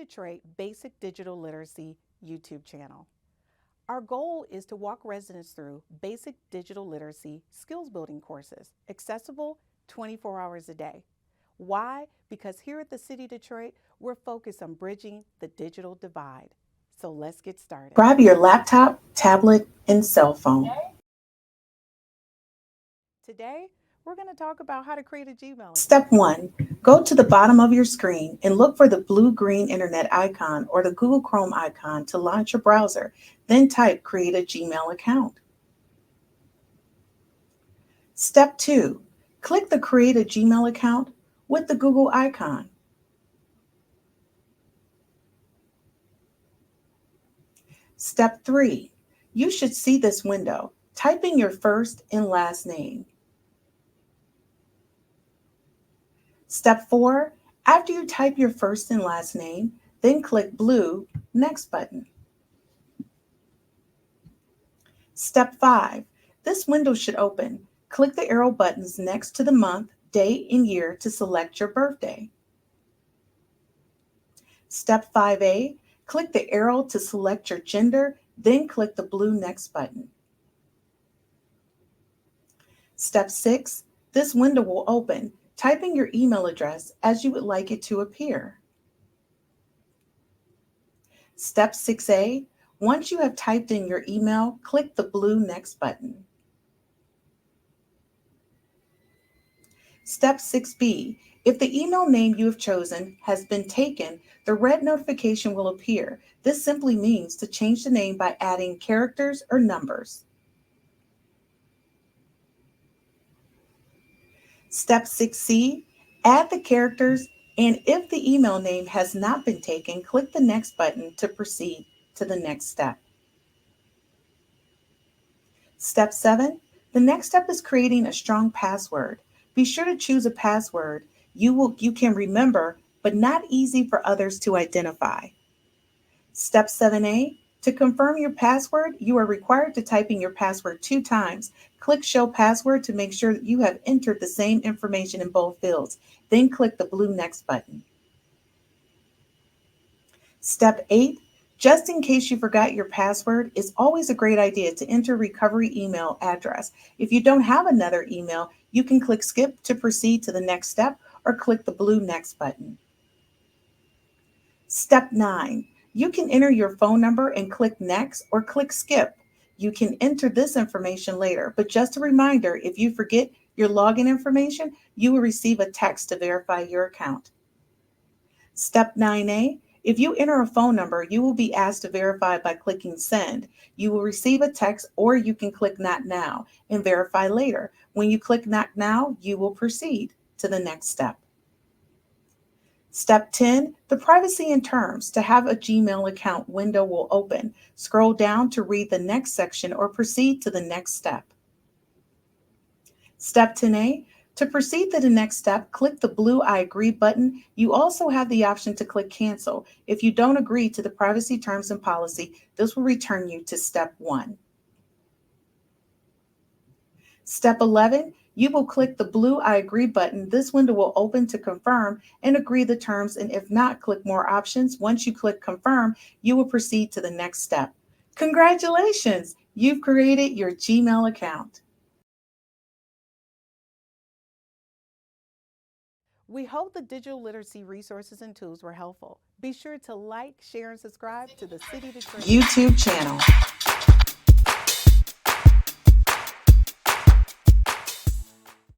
Detroit Basic Digital Literacy YouTube channel. Our goal is to walk residents through basic digital literacy skills building courses, accessible 24 hours a day. Why? Because here at the City of Detroit, we're focused on bridging the digital divide. So let's get started. Grab your laptop, tablet, and cell phone. Today, we're going to talk about how to create a Gmail account. Step 1. Go to the bottom of your screen and look for the blue-green internet icon or the Google Chrome icon to launch your browser. Then type Create a Gmail account. Step 2. Click the Create a Gmail account with the Google icon. Step 3. You should see this window. Type in your first and last name. Step 4. After you type your first and last name, then click blue Next button. Step 5. This window should open. Click the arrow buttons next to the month, day, and year to select your birthday. Step 5A. Click the arrow to select your gender, then click the blue Next button. Step 6. This window will open. Type in your email address as you would like it to appear. Step 6A. Once you have typed in your email, click the blue Next button. Step 6B. If the email name you have chosen has been taken, the red notification will appear. This simply means to change the name by adding characters or numbers. Step 6C. Add the characters, and if the email name has not been taken, click the Next button to proceed to the next step. Step 7. The next step is creating a strong password. Be sure to choose a password you can remember, but not easy for others to identify. Step 7A. To confirm your password, you are required to type in your password 2 times. Click Show Password to make sure that you have entered the same information in both fields. Then click the blue Next button. Step 8. Just in case you forgot your password, it's always a great idea to enter recovery email address. If you don't have another email, you can click Skip to proceed to the next step or click the blue Next button. Step 9. You can enter your phone number and click Next or click Skip. You can enter this information later, but just a reminder, if you forget your login information, you will receive a text to verify your account. Step 9A. If you enter a phone number, you will be asked to verify by clicking Send. You will receive a text, or you can click Not Now and verify later. When you click Not Now, you will proceed to the next step. Step 10, the privacy and terms. To have a Gmail account window will open. Scroll down to read the next section or proceed to the next step. Step 10A, to proceed to the next step, click the blue I agree button. You also have the option to click cancel. If you don't agree to the privacy terms and policy, this will return you to step 1. Step 11, you will click the blue I agree button. This window will open to confirm and agree the terms, and if not, click more options. Once you click confirm, you will proceed to the next step. Congratulations! You've created your Gmail account. We hope the digital literacy resources and tools were helpful. Be sure to like, share, and subscribe to the City of Detroit YouTube channel.